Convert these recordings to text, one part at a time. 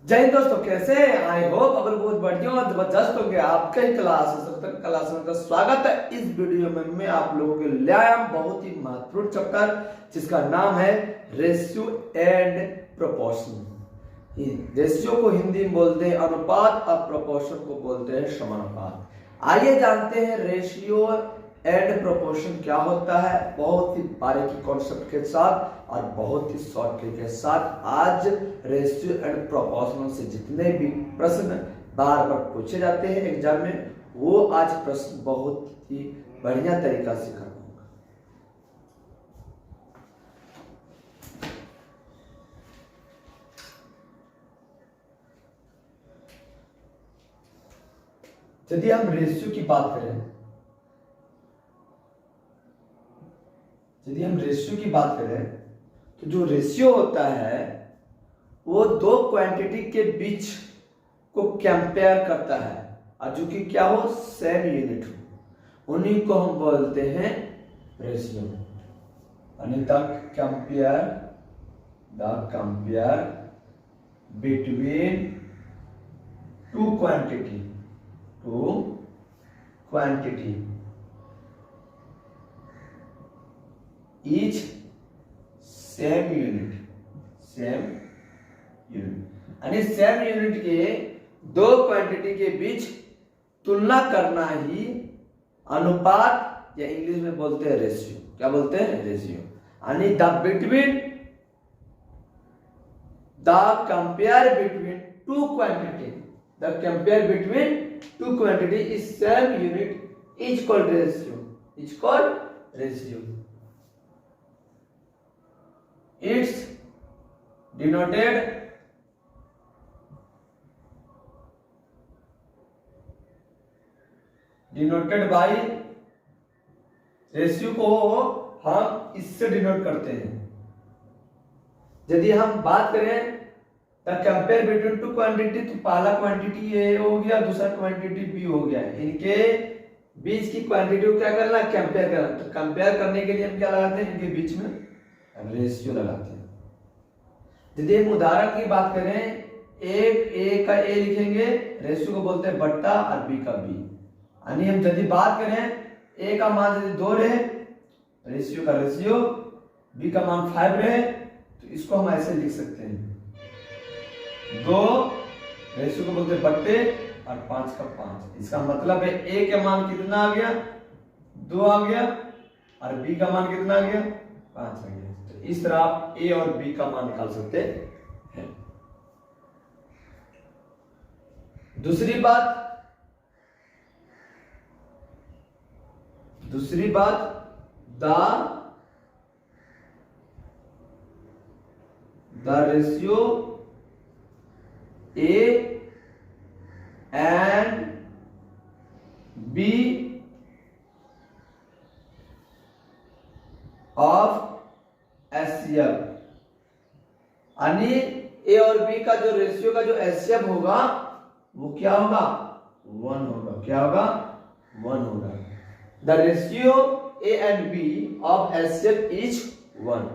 जय हिंद दोस्तों, कैसे हैं? आई होप अगर बहुत बढ़िया और जबरदस्त होंगे। आपके ही क्लास क्लास में का स्वागत है। इस वीडियो में मैं आप लोगों के लिए आया बहुत ही महत्वपूर्ण चैप्टर जिसका नाम है रेशियो एंड प्रोपोर्शन। रेशियो को हिंदी में बोलते हैं अनुपात और प्रोपोर्शन को बोलते हैं समानुपात। आइए जानते हैं रेशियो एंड प्रोपोर्शन क्या होता है, बहुत ही बारीकी कॉन्सेप्ट के साथ और बहुत ही शॉर्ट ट्रिक के साथ। आज रेशियो एंड प्रोपोर्शन से जितने भी प्रश्न बार बार पूछे जाते हैं एग्जाम में, वो आज प्रश्न बहुत ही बढ़िया तरीका से करना होगा। यदि हम रेशियो की बात करें, तो जो रेशियो होता है वो दो क्वांटिटी के बीच को कंपेयर करता है और जो कि क्या हो, सेम यूनिट हो, उन्हीं को हम बोलते हैं रेशियो। यानी the compare between two quantity each same unit यानी सेम यूनिट के दो क्वांटिटी के बीच तुलना करना ही अनुपात या इंग्लिश में बोलते हैं रेशियो। क्या बोलते हैं? रेशियो। यानी the compare between two quantity is same unit is called ratio. It's denoted by ratio को हम इससे डिनोट करते हैं। यदि हम बात करें the compare between two quantity, तो पहला क्वांटिटी ए हो गया, दूसरा क्वांटिटी बी हो गया। इनके बीच की क्वांटिटी को क्या करना? कंपेयर करना। तो कंपेयर करने के लिए हम क्या लगाते हैं? इनके बीच में रेशियो लगाते हैं। यदि हम उदाहरण की बात करें, एक ए का ए लिखेंगे, रेशियो को बोलते हैं बट्टा, और बी का बी। यानी हम यदि बात करें ए का मान यदि 2 रहे, रेशियो का रेशियो, बी का मान 5 रहे, तो इसको हम ऐसे लिख सकते हैं 2, रेशियो को बोलते हैं बट्टे, और 5 का 5। इसका मतलब है ए का मान कितना आ गया? 2 आ गया, और बी का मान कितना आ गया? 5 आ गया। तो इस तरह आप ए और बी का मान निकाल सकते हैं। दूसरी बात the ratio A and B of HCF. यानी ए और बी का जो रेशियो का जो एचसीएफ होगा वो क्या होगा? 1 होगा। क्या होगा? 1 होगा। The ratio A and B of HCF is 1।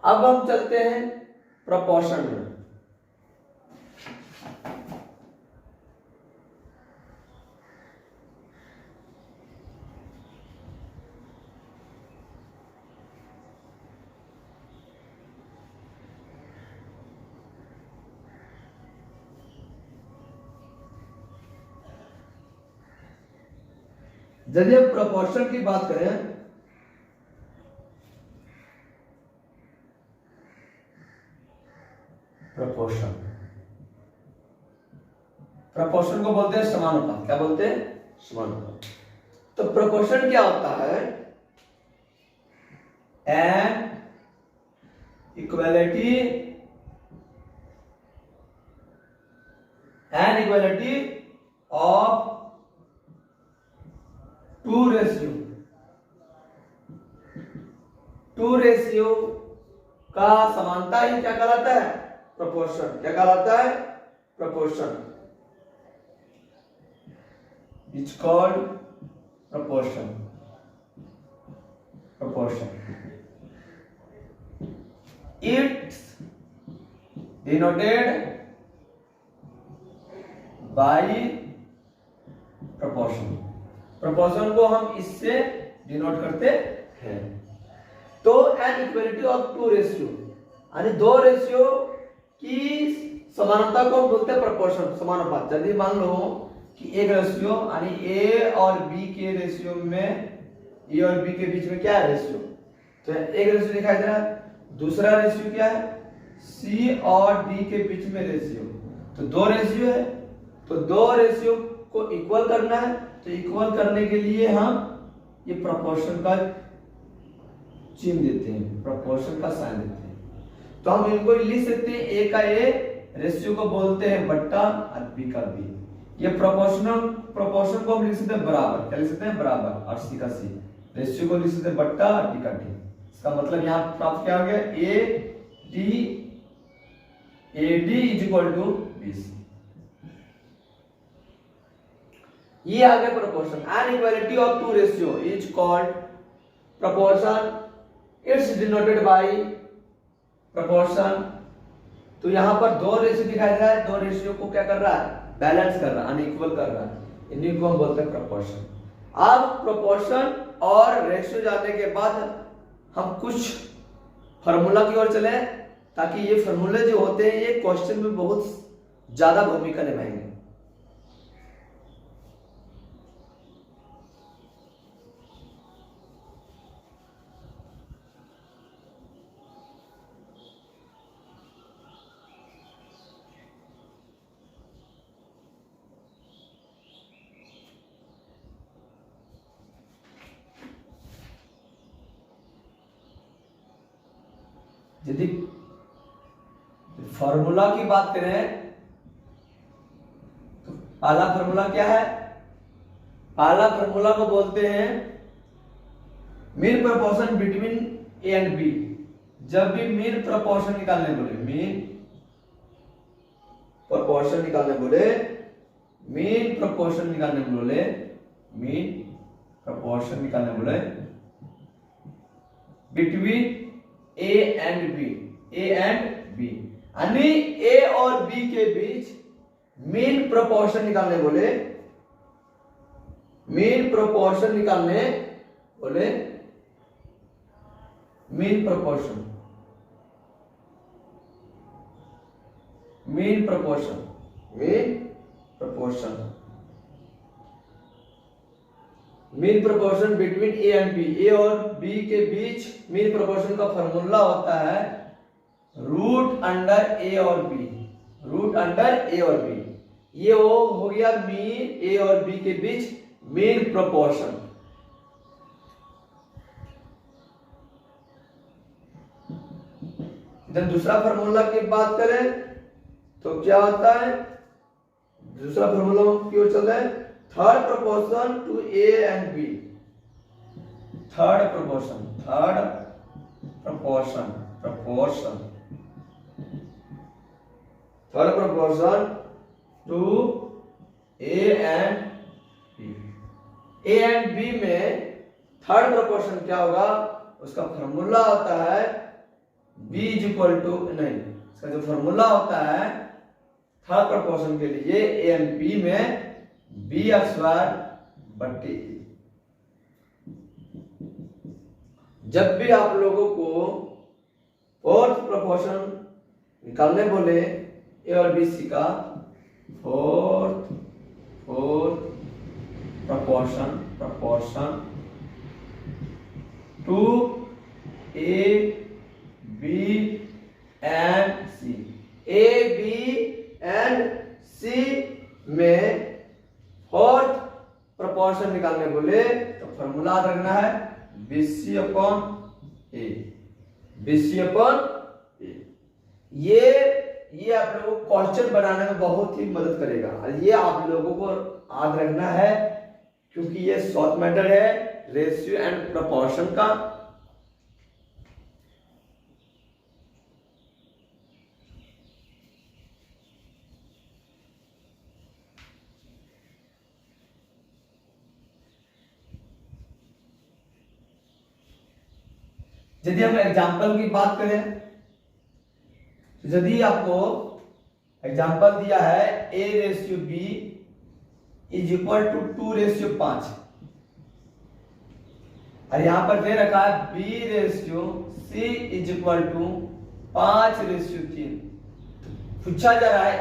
अब हम चलते हैं प्रोपोर्शन में। यदि हम प्रोपोर्शन की बात करें, प्रोपोर्शन को बोलते हैं समानुपात। क्या बोलते हैं? समानुपात। तो प्रोपोर्शन क्या होता है? An equality of two ratio का समानता ही क्या कहलाता है? प्रोपोर्शन। क्या कहलाता है? Proportion. It's called proportion it's denoted by proportion. Proportion को हम इससे डिनोट करते हैं। तो an equality of two ratio, यानी दो रेशियो की समानता को हम बोलते हैं प्रोपोर्शन, समानुपात। यदि मान लो कि एक रेशियो यानी ए और बी के रेशियो में, ए और बी के बीच में क्या है रेशियो, तो एक रेशियो दिखाई दे रहा है। दूसरा रेशियो क्या है, सी और डी के बीच में रेशियो। तो दो रेशियो है, तो दो रेशियो को इक्वल करना है। तो इक्वल करने के लिए हम ये प्रोपोर्शन का चिन्ह देते हैं, प्रोपोर्शन का साइन देते हैं। तो हम इनको लिख सकते हैं, ए का ए रेशियो को बोलते हैं बट्टा और बी का बी। ये प्रोपोर्शन को हम लिख सकते हैं बराबर, क्या लिख सकते हैं बराबर, और सी का सी। रेशियो को लिख सकते हैं बट्टा और डी का डी। इसका मतलब यहाँ प्राप्त क्या हो गया, A D is equal to B C. ये आ गया proportion. An equality of two ratio is called proportion. It's denoted by proportion. तो यहां पर दो रेशियो दिखाई दे रहा है, दो रेशियो को क्या कर रहा है, बैलेंस कर रहा है, अनइक्वल कर रहा है। इन्हीं को हम बोलते हैं प्रोपोर्शन। अब प्रोपोर्शन और रेशियो जानने के बाद हम कुछ फार्मूला की ओर चले, ताकि ये फार्मूले जो होते हैं ये क्वेश्चन में बहुत ज्यादा भूमिका निभाएंगे। यदि फॉर्मूला की बात करें तो पहला फॉर्मूला क्या है, पहला फॉर्मूला को बोलते हैं mean proportion between A and B. जब भी मीन प्रोपोर्शन निकालने बोले, मीन प्रोपोर्शन निकालने बोले, मीन प्रोपोर्शन निकालने बोले, मीन प्रोपोर्शन निकालने बोले between A and B, A and B, यानी ए और बी के बीच मीन प्रोपोर्शन निकालने बोले, मीन प्रोपोर्शन निकालने बोले, mean proportion, mean proportion, mean proportion, mean proportion between A and B. A और बी के बीच मीन प्रोपोर्शन का फॉर्मूला होता है रूट अंडर ए और बी, रूट अंडर ए और बी। ये वो हो गया मीन ए और बी के बीच मीन प्रोपोर्शन। जब दूसरा फॉर्मूला की बात करें तो क्या होता है, दूसरा फॉर्मूला की ओर चल रहा है, third proportion to A and B, third proportion, third proportion, proportion, third proportion to A and B. A and B में थर्ड प्रोपोर्शन क्या होगा, उसका फॉर्मूला होता है बी इज इक्वल टू, नहीं, इसका जो फॉर्मूला होता है थर्ड प्रोपोर्शन के लिए ए एंड बी में बी स्क्वायर बट्टी। जब भी आप लोगों को फोर्थ प्रोपोर्शन निकालने बोले ए और बी सी का, fourth proportion, proportion to A B and C, A B and C में फोर्थ प्रोपोर्शन निकालने बोले तो फॉर्मूला याद रखना है बीसी अपॉन ए, बीसी अपॉन ए। ये आप लोगों को क्वेश्चन बनाने में बहुत ही मदद करेगा, और ये आप लोगों को याद रखना है क्योंकि ये शॉर्ट मेथड है रेशियो एंड प्रोपोर्शन का। यदि हम एग्जाम्पल की बात करें तो यदि आपको एग्जांपल दिया है A/B इज इक्वल टू 2/5 और यहां पर दे रखा है B/C इज इक्वल टू 5/3। पूछा जा रहा है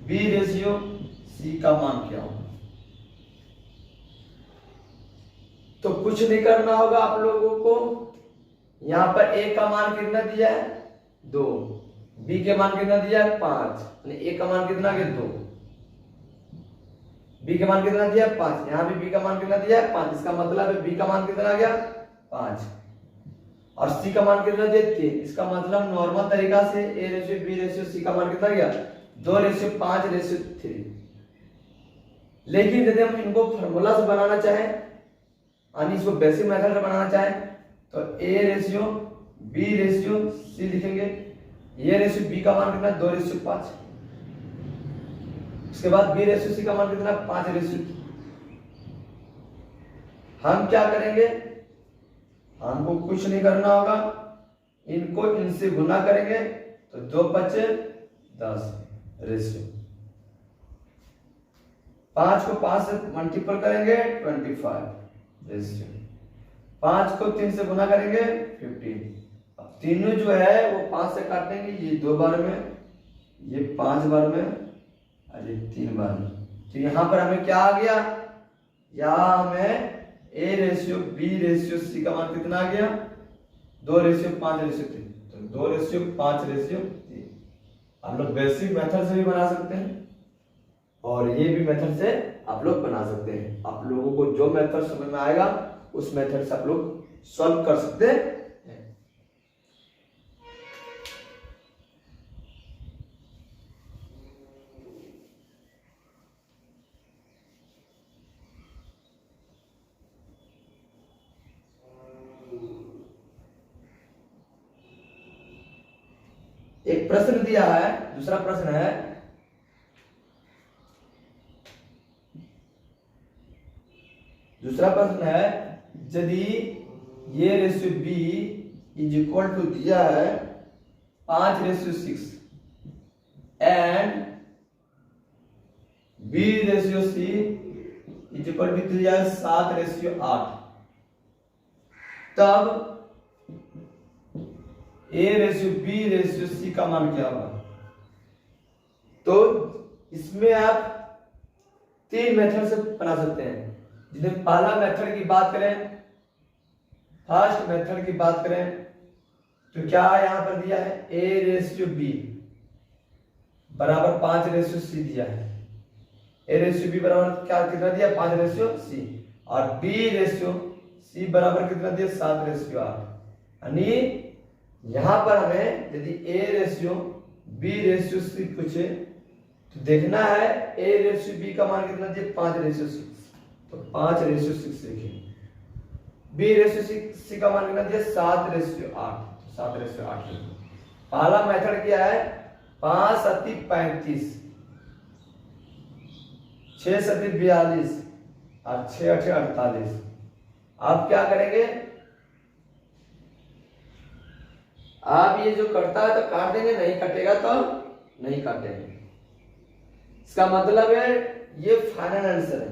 A/B/C का मान क्या होगा। तो कुछ नहीं करना होगा आप लोगों को। यहां पर A का मान कितना दिया है 2, B के मान कितना दिया है 5, A का मान कितना है 2, B का मान कितना दिया है 5, यहां भी B का मान कितना दिया है 5, इसका मतलब है B का मान कितना आ गया 5 और C का मान कितना दिया 3। इसका मतलब नॉर्मल तरीका से A/B/C का मान कितना गया 2/5/3। लेकिन यदि हम इनको फार्मूला से बनाना चाहें यानी इसको बेसिक मेथड से बनाना चाहें तो A/B/C लिखेंगे। A/B का मान कितना 2/5, उसके बाद B/C का मान कितना 5/3। हम क्या करेंगे, हमको कुछ नहीं करना होगा, इनको इनसे गुना करेंगे तो 2×5=10 रेशियो। 5 को 5 से मल्टीपल करेंगे 25 रेशियो। 5 को 3 से गुना करेंगे 15। अब तीनों जो है वो 5 से काटेंगे, ये 2 बार में, ये 5 बार में और ये 3 बार में। तो यहां पर हमें क्या आ गया, यहां हमें A/B/C का मान कितना आ गया 2/5/3। तो 2/5/3। आप लोग बेसिक मेथड से भी बना सकते हैं और ये भी मेथड से आप लोग बना सकते हैं। आप लोगों को जो मेथड समझ में आएगा उस मेथड से आप लोग सॉल्व कर सकते हैं। एक प्रश्न दिया है, दूसरा प्रश्न है यदि A/B इज इक्वल टू दिया है 5/6 and B/C is equal to दिया है 7/8, तब A/B/C का मान क्या होगा। तो इसमें आप 3 मेथड से बना सकते हैं। यदि पहला मेथड की बात करें, फर्स्ट मेथड की बात करें तो क्या यहां पर दिया है A/B बराबर 5/C दिया है। A/B बराबर क्या कितना दिया 5/C और B/C बराबर कितना दिया 7/8। यानी यहां पर हमें यदि A/B/C पूछे तो देखना है A/B का मान कितना दिया 5/6, तो 5/6 लिखेंगे। B/C का मान कितना दिया 7/8, 7/8 लिखेंगे। पहला मेथड क्या है 5×7=35, 6×7=42 और 6×8=48। आप क्या करेंगे, आप ये जो कटता है तो काट देंगे, नहीं कटेगा तो नहीं काटेंगे। इसका मतलब है ये फाइनल आंसर है।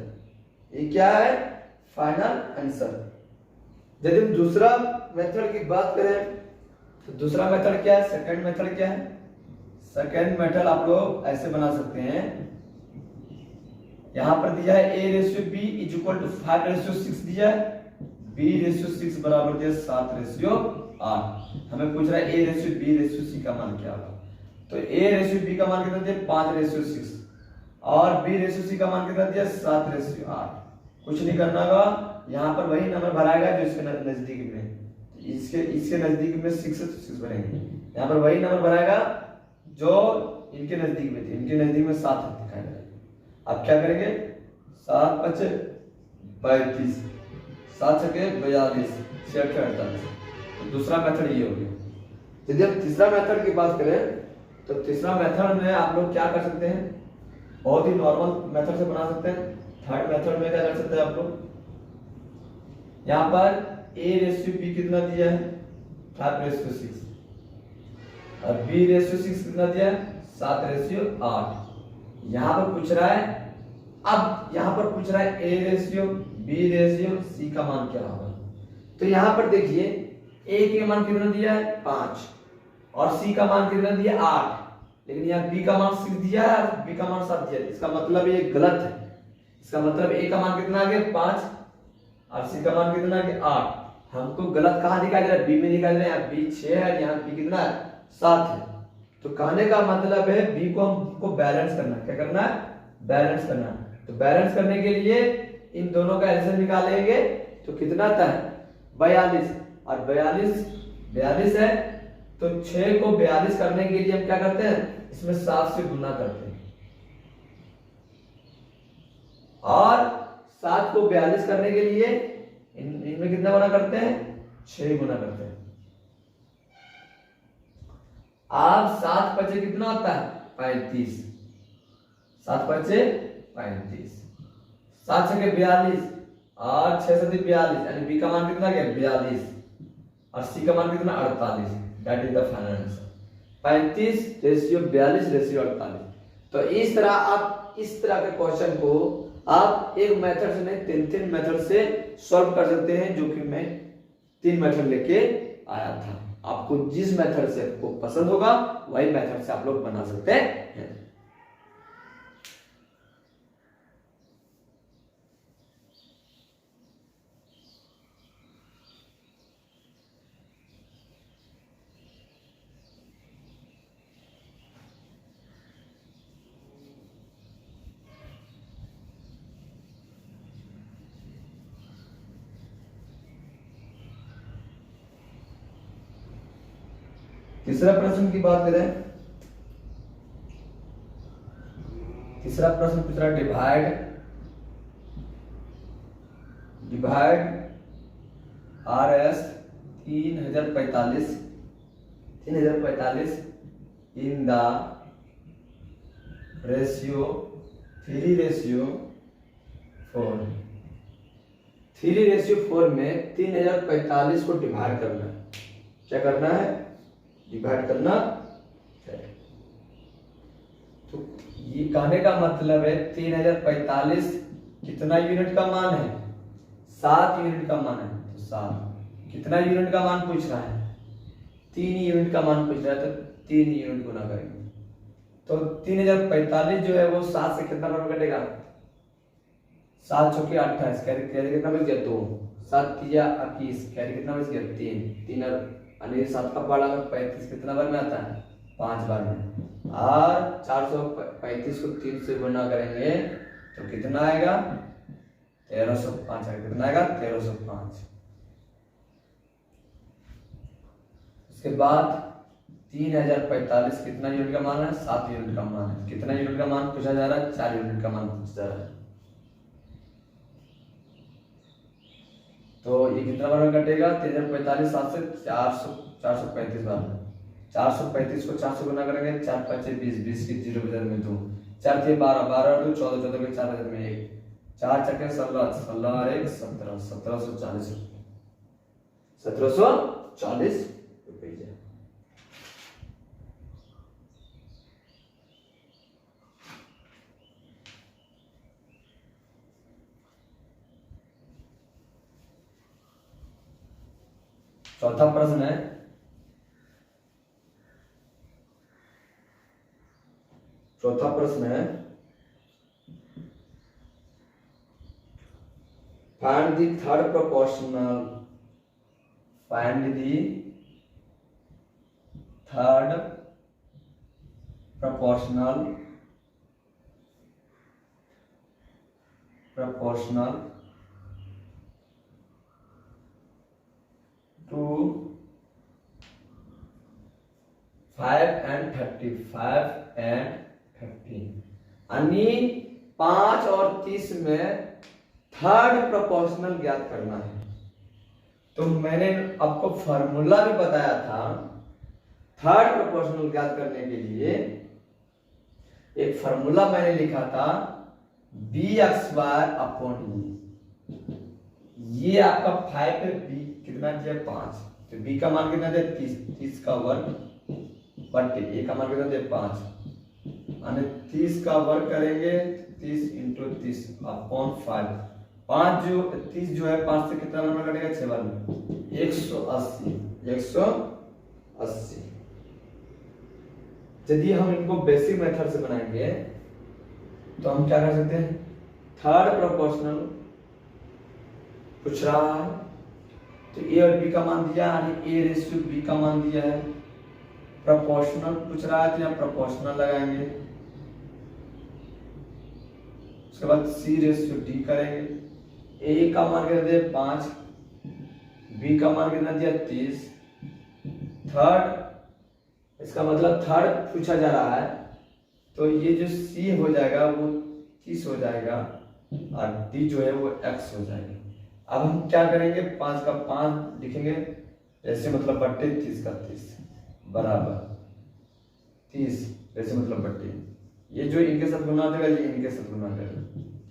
ये क्या है फाइनल आंसर। यदि हम दूसरा मेथड की बात करें तो दूसरा मेथड क्या है, सेकंड मेथड क्या है। सेकंड मेथड आप लोग ऐसे बना सकते हैं, यहां पर दिया है A/B इज इक्वल टू 5/6 दिया है, B/6 बराबर दिया 7/8। हमें पूछ रहा है A/B/C का मान क्या होगा। तो A/B का मान कितना दिया 5/6 और B/C का मान कितना दिया 7/8। कुछ नहीं करना होगा, यहाँ पर वही नंबर भराएगा जो इसके नजदीक में, इसके नजदीक में 6 है तो 6 भरेंगे। यहाँ पर वही नंबर भराएगा जो इनके नजदीक में थे, इनके नजदीक में 7 दिखाएगा। अब क्या करेंगे 7×5=32, 7×6=42, 6×8=48। तो दूसरा मेथड ये हो गया। यदि हम तीसरा मेथड की बात करें तो तीसरा मेथड में आप लोग क्या कर सकते हैं, बहुत ही नॉर्मल मेथड से बना सकते हैं। थर्ड मेथड में क्या कर सकते हैं आप लोग, यहाँ पर A/B कितना दिया है 5/6 और बी रेशियो 6 कितना दिया है 7:8। यहाँ पर पूछ रहा है, अब यहाँ पर पूछ रहा है A ratio B ratio C का मान क्या होगा। तो यहाँ पर देखिए ए के मान कितना दिया है 5 और सी का मान कितना दिया 8, लेकिन यहाँ बी का मान 6 दिया है और बी का मान 7 दिया है। इसका मतलब ये गलत है। इसका मतलब ए का मान कितना आ गया 5 और सी का मान कितना आ गया 8। हमको गलत कहाँ दिखाई दे रहा है, बी में दिखाई दे रहा है। यहाँ बी 6 है, यहाँ बी कितना है 7 है। तो कहने का मतलब है बी को हमको बैलेंस करना है। क्या करना है, बैलेंस करना है। तो बैलेंस करने के लिए इन दोनों का एलसीएम निकालेंगे तो कितना आता है 42 और 42 है। तो 6 को 42 करने के लिए हम क्या करते हैं, इसमें 7 से गुना करते हैं और 7 को 42 करने के लिए इनमें कितना गुना करते हैं 6 गुना करते हैं। अब 7 बचे कितना होता है 35, 7 बचे 35, 7 छके 42 और 6 7 42, यानी बी का मान कितना गया 42 और सी का मान कितना 48। That is the final answer 35 ratio 42 ratio 48। तो इस तरह आप इस तरह के क्वेश्चन को आप एक मेथड से नहीं 3 मेथड से सॉल्व कर सकते हैं, जो कि मैं 3 मेथड लेके आया था। आपको जिस मेथड से आपको पसंद होगा वही मेथड से आप लोग बना सकते हैं। तीसरा प्रश्न की बात करें, तीसरा प्रश्न पूछ रहा divide RS 3045 in the ratio 3:4। 3:4 में 3045 को डिवाइड करना है। क्या करना है, डिवाइड करना है। तो ये कहने का मतलब है 3045 कितना यूनिट का मान है 7 यूनिट का मान है। तो 7 कितना यूनिट का मान पूछ रहा है 3 यूनिट का मान पूछ रहा है। तो 3 यूनिट गुना करेंगे तो 3045 जो है वो 7 से कितना बार कटेगा 7 चौके 28, कैरी कितना बच गया 2, 7 तिया 21, कैरी कितना बच गया 3 और 7 का पाड़ा में 35 कितना बार में आता है 5 बार में। और 435 को 3 से गुना करेंगे तो कितना आएगा 1305 आएगा। कितना आएगा 1305। उसके बाद 3045 कितना यूनिट का मान है 7 यूनिट का मान है। कितना यूनिट का मान पूछा जा रहा है 4 यूनिट का मान पूछा जा रहा है। तो ये कितना बार में कटेगा 3045 7 से 435 बार में। 435 को 4 से गुना करेंगे 4 5 20, 20 की 0 बजाय में 2, 4 3 12, 12 2 14, 14 के 4 बजाय में 1, 4 चक्के 16, 16 और 1 17, 1740 1740 रुपये। चौथा प्रश्न है, चौथा प्रश्न है find the third proportional, find the third proportional to 5 and 30, 5 and 30 यानी 5 और 30 में थर्ड प्रोपोर्शनल ज्ञात करना है। तो मैंने आपको फॉर्मूला भी बताया था थर्ड प्रोपोर्शनल ज्ञात करने के लिए। एक फॉर्मूला मैंने लिखा था bx/e। ये आपका 5 है, बी कितना दिया 5, तो बी का मान कितना दिया 30, 30 का वर्ग बट्टे ए का मान कितना दिया 5, यानी 30 का वर्ग करेंगे 30 × 30 अपॉन 5। 30 जो है 5 से कितना बार में कटेगा 6 बार में 180। यदि हम इनको बेसिक मेथड से बनाएंगे तो हम क्या कर सकते हैं, थर्ड प्रोपोर्शनल पूछ रहा है तो ए और बी का मान दिया, यानी a/b का मान दिया है। प्रोपोर्शनल पूछ रहा है तो यहाँ प्रोपोर्शनल लगाएंगे। उसके बाद c/d करेंगे। a का मान कितना दिया 5, b का मान कितना दिया 30। थर्ड, इसका मतलब थर्ड पूछा जा रहा है तो ये जो c हो जाएगा वो 30 हो जाएगा और d जो है वो x हो जाएगा। अब हम क्या करेंगे, 5 का 5 लिखेंगे ऐसे मतलब बट्टे 30 का 30 बराबर 30 ऐसे मतलब बट्टे, ये जो इनके साथ गुना देगा ये इनके साथ गुना देगा।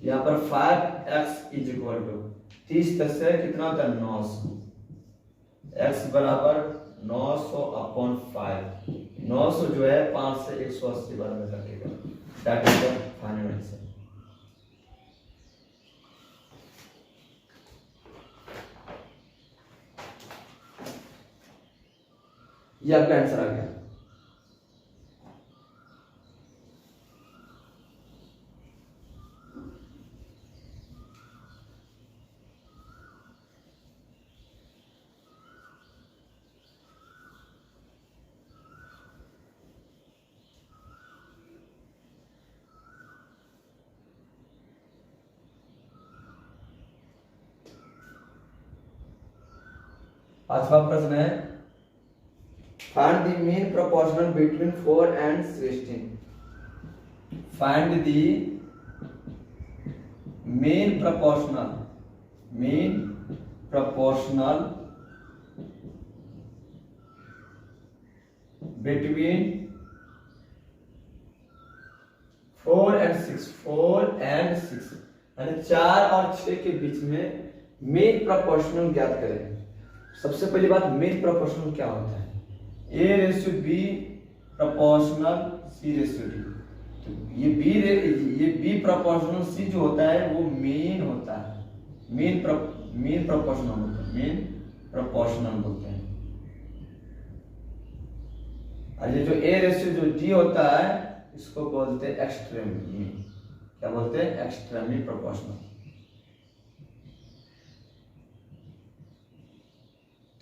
यहाँ पर 5x = 30 से कितना होता है 900, x बराबर 900/5। 900 जो है 5 से 180 बार में कटेगा। That is the final answer. ये आपका आंसर आ गया। पांचवा प्रश्न है, find the mean proportional between 4 and 16। Find the mean proportional between 4 and 6। 4 and 6 यानी 4 और 6 के बीच में मीन प्रोपोर्शनल ज्ञात करें। सबसे पहली बात, मीन प्रोपोर्शनल क्या होता है, a/b प्रोपोर्शनल c/d। तो ये b प्रोपोर्शनल c जो होता है वो मीन होता है, मीन प्रोपोर्शनल होता है, मीन प्रोपोर्शनल बोलते हैं। और ये जो a/d होता है इसको बोलते हैं एक्सट्रीम मीन। क्या बोलते हैं, एक्सट्रीमली प्रोपोर्शनल।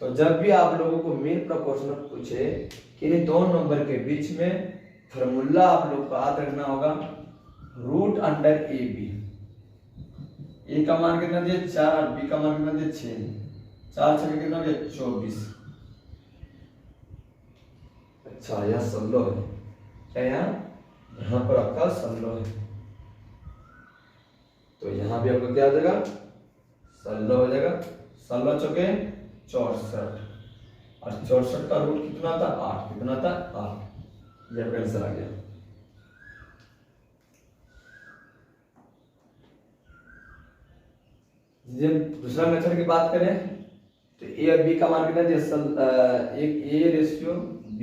तो जब भी आप लोगों को मीन प्रोपोर्शनल पूछे कि इन दो नंबर के बीच में फार्मूला आप लोग को याद रखना होगा √AB। ए का मान कितना दिया 4 और बी का मान कितना दिया 6। 4 6 कितना दिया 24। अच्छा यहाँ 16 है, क्या यहाँ पर आपका 16 है, तो यहाँ भी आपको क्या आ जाएगा 16 हो जाएगा। 16 चौके 64 और 64 का रूट कितना था 8। कितना था 8। ये आपका आंसर आ गया। जब दूसरा मेथड की बात करें तो ए और बी का मान कितना दिया, एक a/b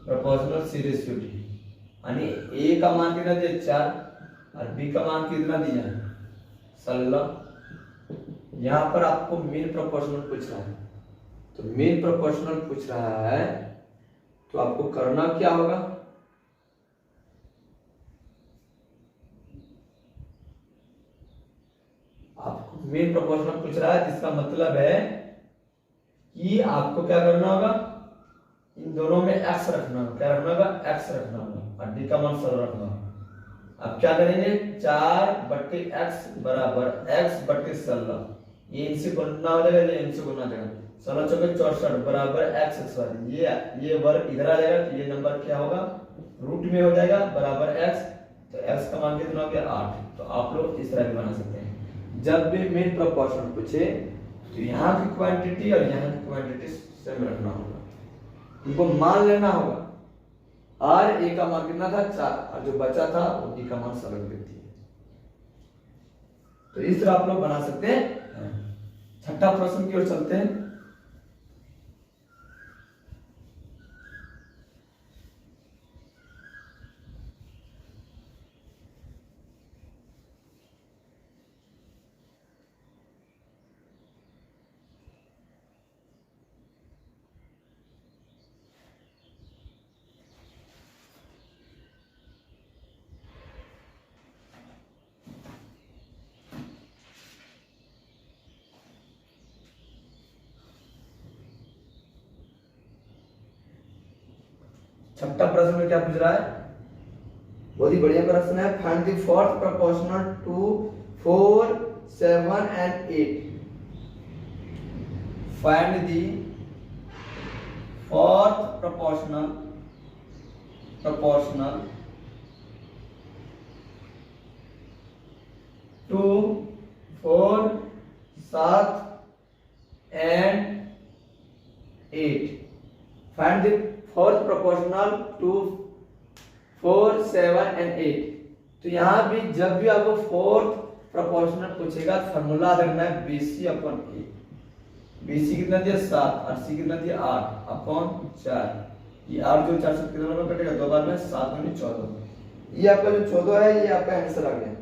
प्रोपोर्शनल c/d, यानी ए का मान कितना दिया 4 और बी का मान कितना दिया 16। यहाँ पर आपको मीन प्रोपोर्शनल पूछ रहा है, तो मीन प्रोपोर्शनल पूछ रहा है तो आपको करना क्या होगा, आपको मीन प्रोपोर्शनल पूछ रहा है जिसका मतलब है कि आपको क्या करना होगा, इन दोनों में x रखना होगा। क्या रखना होगा, x रखना होगा और d का मान 16 रखना होगा। अब क्या करेंगे 4/x बराबर x/16। ये इनसे गुना हो जाएगा, ये इनसे गुना हो जाएगा। 16 चौके 64 बराबर x ये वर्ग इधर आ जाएगा तो ये नंबर क्या होगा रूट में हो जाएगा बराबर x। तो x का मान कितना हो गया 8। तो आप लोग इस तरह भी बना सकते हैं। जब भी मीन प्रोपोर्शनल पूछे तो यहाँ की क्वांटिटी और यहाँ की क्वांटिटी सेम रखना होगा, इनको मान लेना होगा। और ए का मान कितना था 4 और जो बचा था वो डी का मान 16 देती है। तो इस तरह आप लोग बना सकते हैं। छठा प्रश्न की ओर चलते हैं। छठा प्रश्न में क्या पूछ रहा है, बहुत ही बढ़िया प्रश्न है। Find the fourth proportional to 4, 7 and 8। Find the fourth proportional to 4, 7 and 8। Find the fourth proportional to 4, 7 and 8। तो यहां भी जब भी आपको फोर्थ प्रोपोर्शनल पूछेगा फॉर्मूला रखना है BC अपॉन A। BC कितना दिया 7 और C कितना दिया 8 अपॉन 4। ये 8 जो 4 से कितना नंबर कटेगा, 2 बार में 7 दूनी 14। ये आपका जो 14 है ये आपका आंसर आ गया।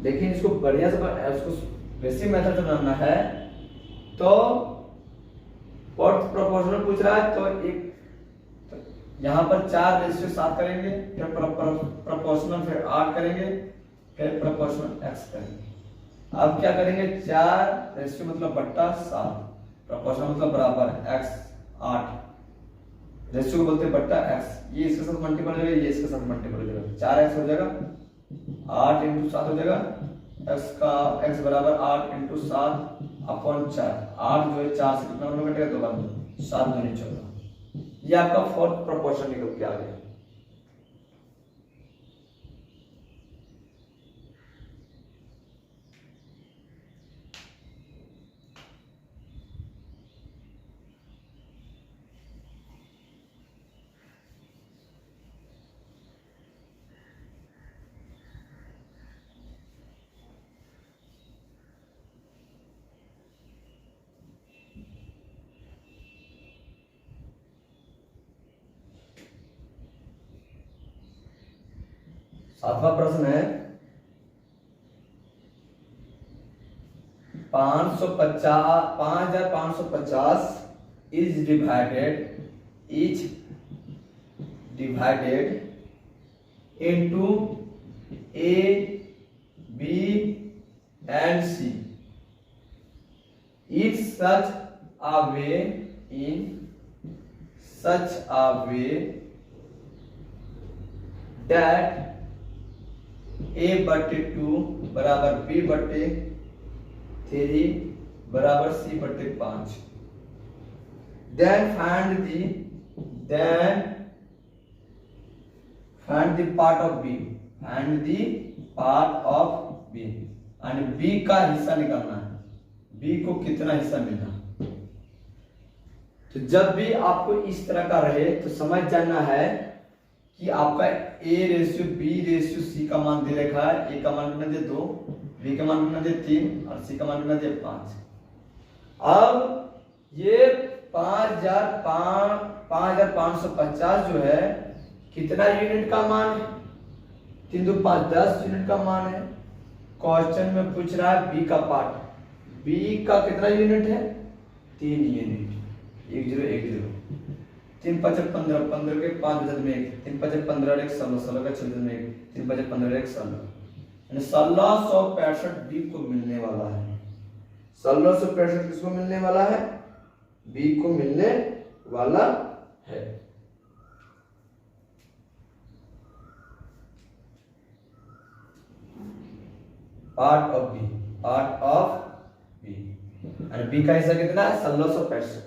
लेकिन इसको बढ़िया से इसको बेसिक मेथड से बनाना है। तो फोर्थ प्रोपोर्शनल पूछ रहा है तो एक यहाँ पर 4:7 करेंगे, फिर प्रोपोर्शनल, फिर 8 करेंगे, फिर प्रोपोर्शनल x करेंगे। अब क्या करेंगे, 4 मतलब बट्टा 7, प्रोपोर्शनल मतलब बराबर x 8, रेशियो को बोलते हैं बट्टा x। ये इसके साथ मल्टीपल हो जाएगा, ये इसके साथ मल्टीपल हो जाएगा, 4x हो जाएगा, 8 × 7 हो जाएगा, x बराबर 8 × 7 अपॉन 4। 8 जो है 4 से कितना नंबर कटेगा, 2 बार 7 दूनी 14। ये आपका फोर्थ प्रोपोर्शन निकल के आ गया। सातवां प्रश्न है 5550 is divided into A, B and C in such a way that A/2 बराबर B/3 बराबर C/5। Then find the part of B। and B का हिस्सा निकालना है, B को कितना हिस्सा मिला। तो जब भी आपको इस तरह का रहे तो समझ जाना है कि आपका A/B/C का मान दे रखा है। A का मान कितना दे 2, B का मान कितना दे 3 और C का मान कितना दे 5। अब ये 5550 जो है कितना यूनिट का मान है, 3 2 5 10 यूनिट का मान है। क्वेश्चन में पूछ रहा है B का पार्ट, B का कितना यूनिट है, 3 यूनिट, 1 0 1 0, 3 5 15 15 के 5 बचत में 1, 3 5 15 और 1 16 16 का 6 में 1, 3 5 15 1 16, यानी 1665 B को मिलने वाला है। 1665 किसको मिलने वाला है, B को मिलने वाला है। पार्ट ऑफ B और B का हिस्सा कितना है 1665।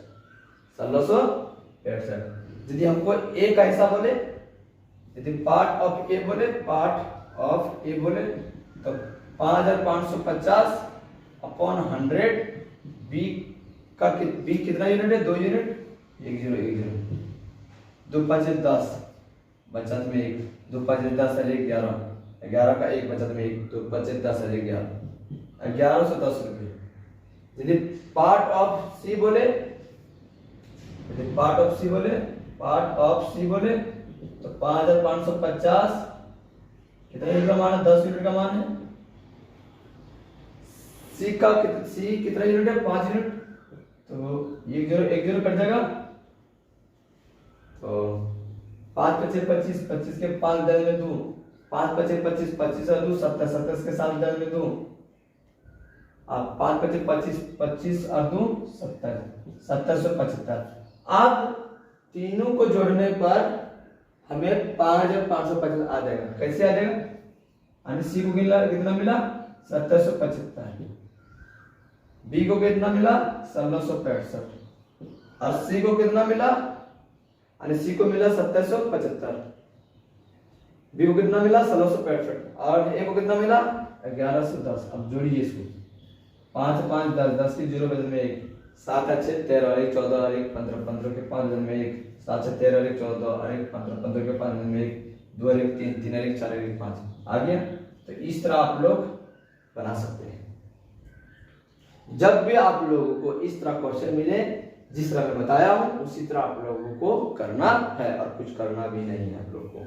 यदि हमको A का हिस्सा बोले, यदि पार्ट ऑफ A बोले तो 5550 अपॉन 100। B कितना यूनिट है, 2 यूनिट, 1 0 1 0, 2 5 10 बचत में 1, 2 5 10 और 1 11, 11 का 1 बचत में 1, 2 5 10 और 1 11, 11 से 10 रुपये। यदि पार्ट ऑफ C बोले तो 5550 कितना यूनिट का मान है, 10 यूनिट का मान है। C कितना यूनिट है, 5 यूनिट, तो 1 0 1 0 कट जाएगा। तो 5 25 25 25 के 5 दल में 2, 5 25 25 25 और 2 70 70 के 7 दल में 2, अब 5 25 25 25 और 2 70 70 से 75। अब तीनों को जोड़ने पर हमें 5550 आ जाएगा। कैसे आ जाएगा? यानी सी को कितना मिला 1775, बी को कितना मिला 1665 और सी को कितना मिला, यानी सी को मिला 1775, बी को कितना मिला 1665 और ए को कितना मिला 1110। अब जोड़िए इसको, 5 5 10 10 की 0 बदल में 1, 7 अच्छे 13 और 1 14 और 1 15 15 के 5 बदल में 1, 7 से 13 और 1 14 और 1 15 15 के 5 बदल में 1, 2 और 1 3 3 और 1 4 और 1 5 आ गया। तो इस तरह आप लोग बना सकते हैं। जब भी आप लोगों को इस तरह क्वेश्चन मिले, जिस तरह मैं बताया हूं उसी तरह आप लोगों को करना है और कुछ करना भी नहीं है आप लोगों को।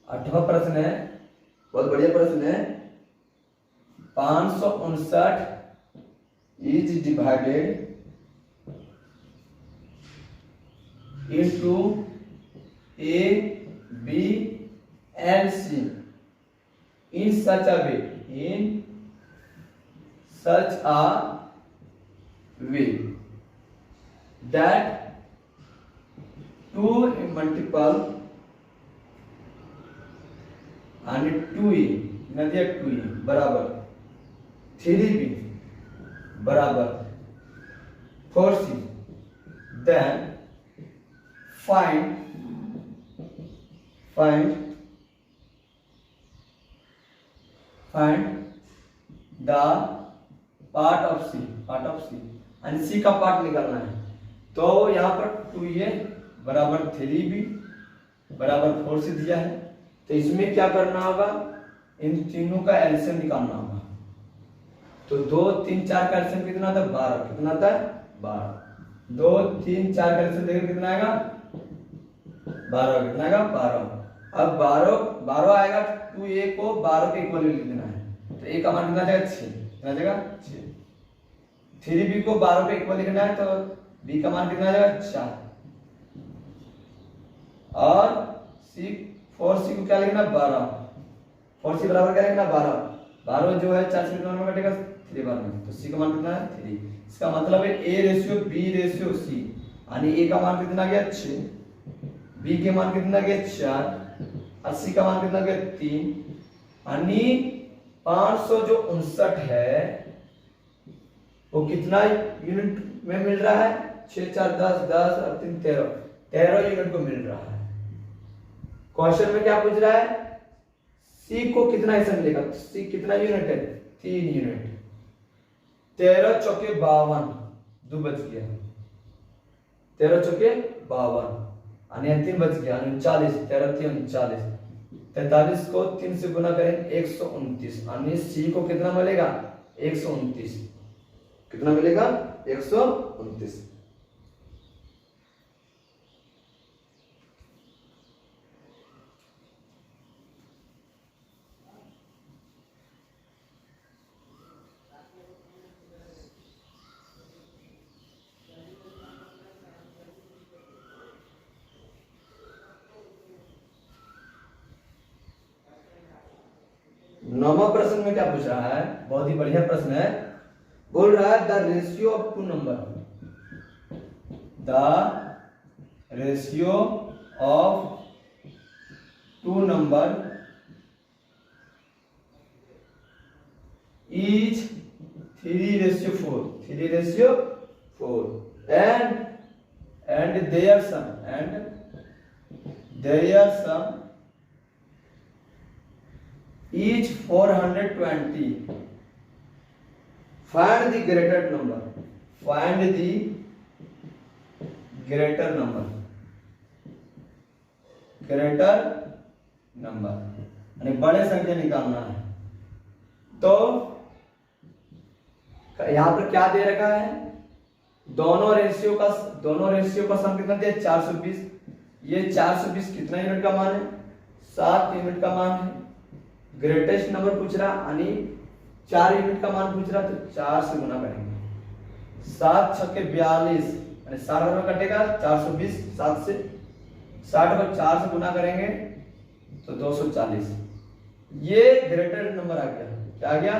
आठवां प्रश्न है, बहुत बढ़िया प्रश्न है। 559 is divided into A B and C in such a way that 2 multiple and 2a नदिया 2a बराबर 3b बराबर 4c, then find the part of c and c का पार्ट निकालना है। तो यहाँ पर 2a बराबर 3b बराबर 4c दिया है, तो इसमें क्या करना होगा, इन तीनों का एलसीएम निकालना होगा। तो 2 3 4 का एलसीएम कितना था 12, कितना था 12, 2 3 4 का एलसीएम देखिए कितना आएगा 12, कितना आएगा 12। अब 12 आएगा, 2a को 12 के इक्वल लिख देना है, तो a का मान कितना जाएगा 6, कितना जाएगा 6। 3b को 12 के इक्वल लिखना है, तो b का मान कितना जाएगा 4 और c को क्या लिखना 12, 4c बराबर क्या लिखना 12, 12 जो है 4 से कितना में कटेगा 3 बार में, तो c का मान कितना है 3। इसका मतलब है a ratio b ratio c, यानी a का मान कितना गया 6, b के मान कितना गया 4 और c का मान कितना गया 3, यानी 559 है वो कितना यूनिट में मिल रहा है, 6 4 10 10 और 3 13 यूनिट को मिल रहा है। क्वेश्चन में क्या पूछ रहा है, सी को कितना हिस्सा मिलेगा, तो सी कितना यूनिट है 3 यूनिट, 13 चौके 52, 2 बच गया, 13 चौके 52 यानी 3 बच गया 39, 13 3 39, 43 को 3 से गुना करें 129, यानी सी को कितना मिलेगा 129, कितना मिलेगा 129। नौवां प्रश्न में क्या पूछ रहा है, बहुत ही बढ़िया प्रश्न है। बोल रहा है the ratio of two number, the ratio of two number is 3:4, 3:4 and their sum is 420. Find the greater number. greater number यानी बड़े संख्या निकालना है। तो यहां पर क्या दे रखा है, दोनों रेशियो का सम कितना दिया 420। ये 420 कितना यूनिट का मान है, 7 यूनिट का मान है। ग्रेटेस्ट नंबर पूछ रहा यानी 4 यूनिट का मान पूछ रहा, तो 4 से गुना करेंगे। 7 छक्के 42 यानी 60 में कटेगा 420, 7 से 60 को 4 से गुना करेंगे तो 240। ये ग्रेटर नंबर आ गया। क्या आ गया,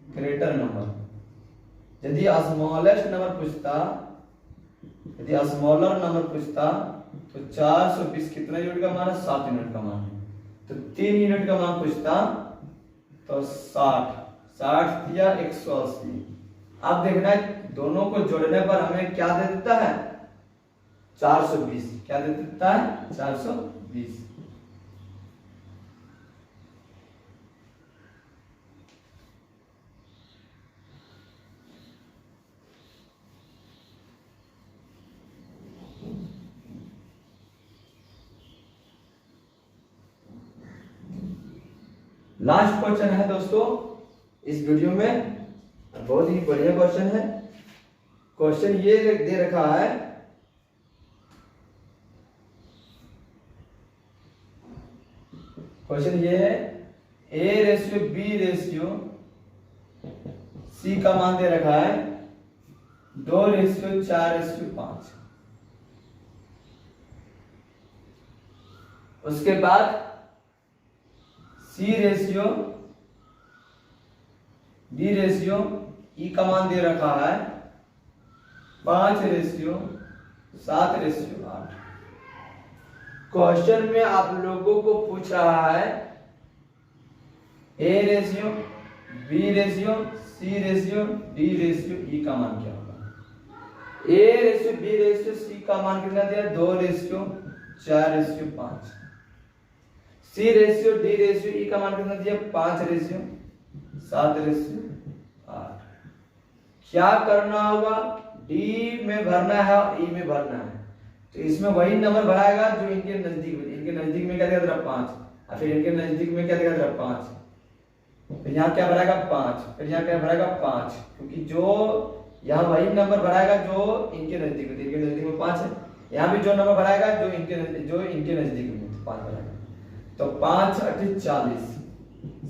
ग्रेटर नंबर। यदि स्मॉलेस्ट नंबर पूछता, यदि स्मॉलर नंबर पूछता तो 420 कितना यूनिट का मान है, 7 यूनिट का मान है। तो 3 यूनिट का मान पूछता तो 60 दिया 180। अब देखना है दोनों को जोड़ने पर हमें क्या दे देता है, 420। क्या दे देता है, 420। लास्ट क्वेश्चन है दोस्तों इस वीडियो में, बहुत ही बढ़िया क्वेश्चन है। क्वेश्चन ये दे रखा है, क्वेश्चन ये है A ratio B ratio C का मान दे रखा है 2 रेशियो 4 रेशियो 5। उसके बाद C ratio D ratio E का मान दे रखा है 5 रेशियो 7 रेशियो 8। क्वेश्चन में आप लोगों को पूछ रहा है A ratio B ratio C ratio D ratio E का मान क्या होगा। A ratio B ratio C का मान कितना दिया, 2 ratio 4 ratio 5। C ratio D ratio E का मान कितना दिया, 5 रेशियो 7 रेशियो 8। क्या करना होगा, D में भरना है और E में भरना है। तो इसमें वही नंबर भराएगा जो इनके नजदीक में, इनके नजदीक में क्या देगा जरा 5, और फिर इनके नजदीक में क्या देगा जरा 5। फिर यहाँ क्या भराएगा 5, फिर यहाँ क्या भराएगा 5, क्योंकि जो यहाँ वही नंबर भराएगा जो इनके नजदीक में, इनके नजदीक में 5 है। यहाँ भी जो नंबर भराएगा जो इनके नजदीक में 5 भराएगा। तो 5 8 40,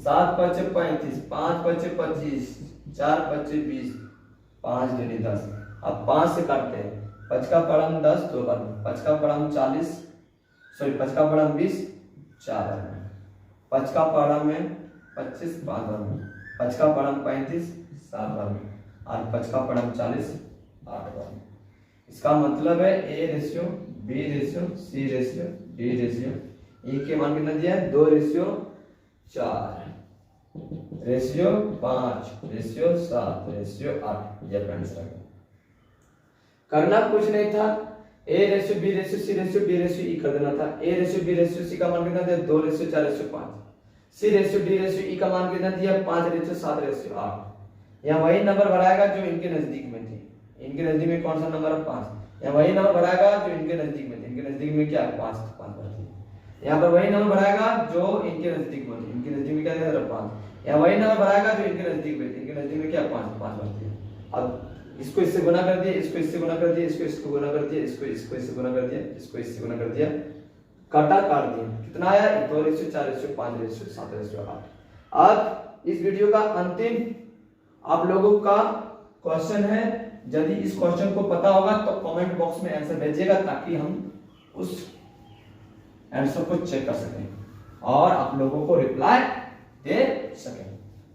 7 5 35, 5 5 25, 4 5 20, 5 दूनी 10। अब 5 से काटते हैं, 5 का पड़म 10 2 बार में, 5 का पड़म 40, सॉरी 5 का पड़म 20 4 बार में, 5 का पड़म में 25 5 बार में, 5 का पड़म 35 7 बार में, और 5 का पड़म 40 8 बार में। इसका मतलब है A ratio B ratio C ratio D ratio E के मान कितना दिया है, 2 रेशियो 4 रेशियो 5 रेशियो 7 रेशियो 8। ये आंसर है। करना कुछ नहीं था, A ratio B ratio C ratio D ratio E कर देना था। A ratio B ratio C का मान कितना दिया, 2 ratio 4 ratio 5। C ratio D ratio E का मान कितना दिया, 5 रेशियो 7 रेशियो 8। यहाँ वही नंबर भराएगा जो इनके नजदीक में थे। इनके नजदीक में कौन सा नंबर है, 5। यहाँ वही नंबर भराएगा जो इनके नजदीक में थे। इनके नजदीक में क्या है, 5 5 भर दिया। यहाँ पर वही नंबर भराएगा जो इनके नजदीक में थे। इनके नजदीक में क्या है 5। यहाँ वही नंबर भराएगा जो इनके नजदीक में थे। इनके नजदीक में क्या 5 5 भर दिया। अब इसको इससे गुना कर दिया, इसको इससे गुना कर दिया, इसको इसको गुना कर दिया, इसको इससे गुना कर दिया, इसको इससे गुना कर दिया, काटा काट दिया। कितना आया, 2 रेशियो 4 रेशियो 5 रेशियो 7 रेशियो 8। अब इस वीडियो का अंतिम आप लोगों का क्वेश्चन है। यदि इस क्वेश्चन को पता होगा तो कमेंट बॉक्स में आंसर भेजिएगा, ताकि हम उस आंसर को चेक कर सकें और आप लोगों को रिप्लाई दे सकें।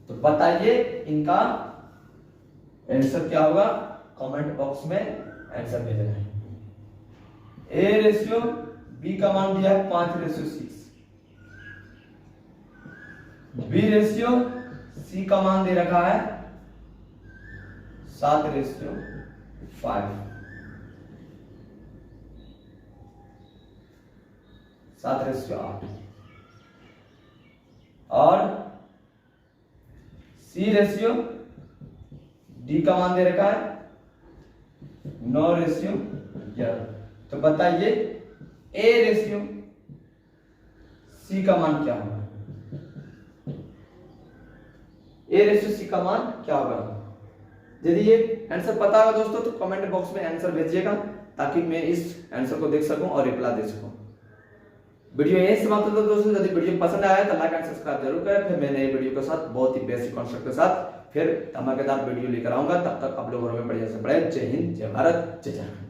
तो बताइए इनका आंसर क्या होगा, कमेंट बॉक्स में आंसर भेजना है। A रेशियो B का मान दिया है 5 रेशियो 6। B रेशियो C का मान दे रखा है 7 रेशियो 5, 7 रेशियो 8। और C रेशियो D का मान दे रखा है 9 रेशियो 11। तो बताइए A रेशियो C का मान क्या होगा। ए रेशियो सी का मान क्या होगा। यदि ये आंसर पता होगा दोस्तों तो कमेंट बॉक्स में आंसर भेजिएगा ताकि मैं इस आंसर को देख सकूं और रिप्लाई दे सकूं। वीडियो यही समाप्त होता है दोस्तों। यदि वीडियो पसंद आया तो लाइक एंड सब्सक्राइब जरूर करें। फिर मैं नए वीडियो के साथ बहुत ही बेसिक कॉन्सेप्ट के साथ फिर धमाकेदार वीडियो लेकर आऊंगा। तब तक आप लोगों में बढ़िया से बढ़े। जय हिंद, जय भारत, जय झारखंड।